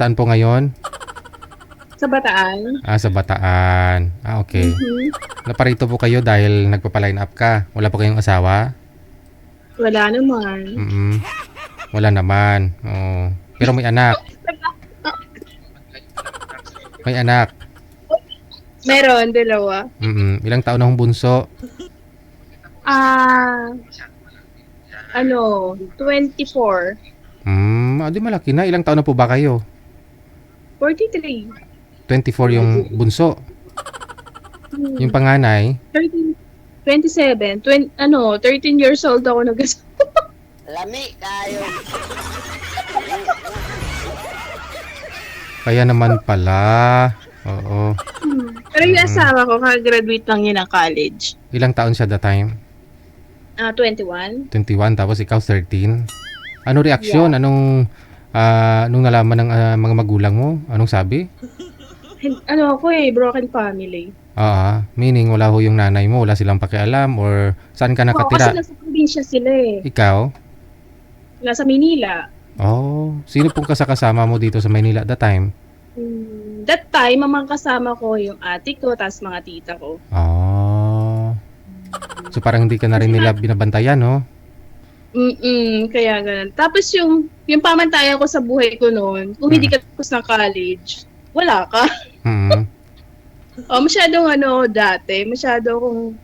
Saan po ngayon? Sa Bataan. Sa Bataan. Okay. Naparito po kayo dahil nagpapaline up ka. Wala po kayong asawa? Wala naman. Wala naman. Oh. Pero may anak. May anak. Meron, dalawa. Ilang taon na hong bunso? 24. Di malaki na. Ilang taon na po ba kayo? 43. 24 yung bunso. Yung panganay? 27. 13 years old ako Lami kayo. Kaya naman pala. Oo. Pero yung asawa ko, kakagraduate lang yun ng college. Ilang taon siya that time? 21. 21, tapos ikaw 13. Ano reaksyon? Yeah. Nung nalaman ng mga magulang mo? Anong sabi? Broken family. Meaning wala ho yung nanay mo, wala silang pakialam, or saan ka nakatira? Kasi nasa probinsya sila eh. Ikaw? Nasa Manila. Sino pong kasama mo dito sa Manila that time? That time, mamang kasama ko yung ate ko, tas mga tita ko. So parang hindi ka na rin nila binabantayan, no? Kaya ganun. Tapos yung pamantayan ko sa buhay ko noon, kung hindi ka tapos ng college, wala ka. Masyadong dati, masyado akong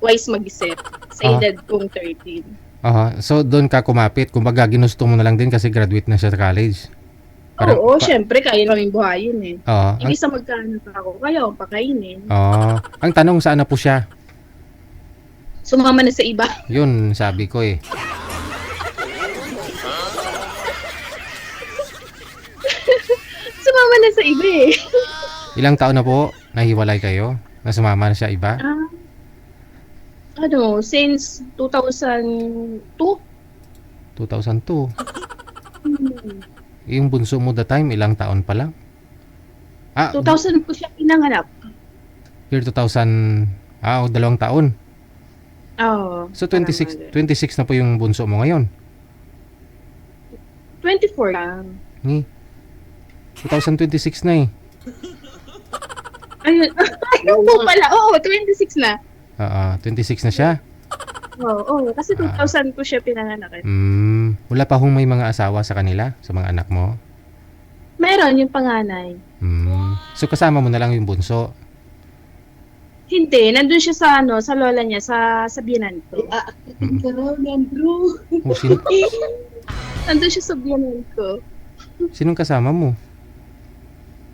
wise mag-isip sa edad kong 13. So doon ka kumapit, kumbaga ginusto mo na lang din kasi graduate na siya sa college. Syempre, kaya kaming buhayin eh. Hindi sa magkaanak ako, kaya akong pakainin. Ang tanong, saan na po siya? Sumama na sa iba. Yun, sabi ko eh. Sumama na sa iba eh. Ilang taon na po nahiwalay kayo? Na sumama na siya iba? Since 2002. 2002? Yung bunso mo that time, ilang taon pa lang? 2000 ko siya pinanganap. Year 2000, 2 taon. So 26 na po yung bunso mo ngayon? 24 lang. 2026 na eh. Ayun po pala. 26 na. 26 na siya? Kasi 2000 ko siya pinanganak. Wala pa hong may mga asawa sa kanila, sa mga anak mo? Meron, yung panganay. So kasama mo na lang yung bunso? Hindi, nandun siya sa lola niya, sa biyanan ko. Nandun siya sa biyanan ko. Sinong kasama mo?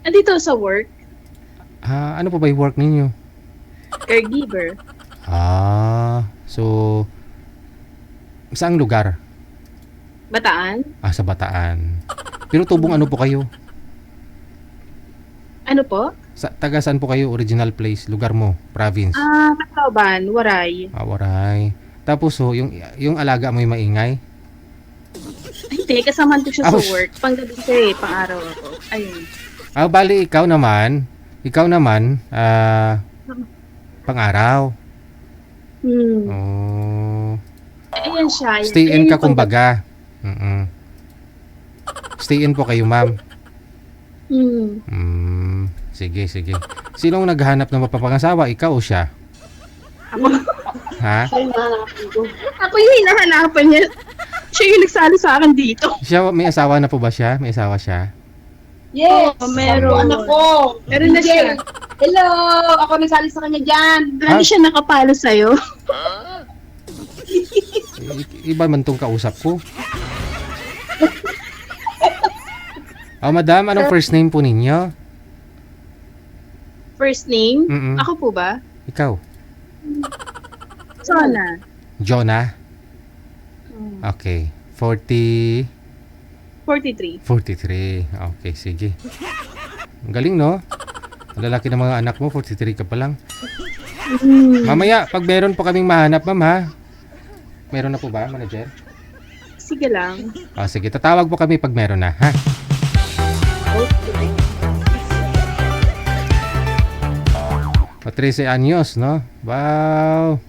Andito sa work. Ano pa ba yung work ninyo? Caregiver. So saang lugar? Bataan. Sa Bataan. Pero tubong ano po kayo? Ano po? Taga saan po kayo? Original place, lugar mo, province? Tacloban, Waray. Waray. Tapos yung alaga mo yung maingay? Hindi, kasama ko siya sa work. Panggabi siya pang-araw ako. Ayun. Bali, ikaw naman, pang-araw. Ayan siya. Stay in ka kumbaga. Stay in po kayo, ma'am. Sige. Sinong naghahanap ng mapapangasawa? Ikaw o siya? Ako. Ha? Ako yung hinahanapan niya. Siya yung nagsali sa akin dito. Siya, may asawa na po ba siya? May asawa siya? Yes! Meron. Anak ko! Meron na siya. Hello! Ako nagsali sa kanya dyan. Hindi siya nakapalo sa'yo. Iba man tong kausap ko. Madam, anong first name po ninyo? First name? Ako po ba? Ikaw? Jonah? Okay. 43. Okay, sige. Ang galing, no? Ang lalaki ng mga anak mo, 43 ka pa lang. Mamaya, pag meron po kaming mahanap, ma'am, ha? Meron na po ba, manager? Sige lang. Sige, tatawag po kami pag meron na, ha? Okay. 13 anyos, no? Wow!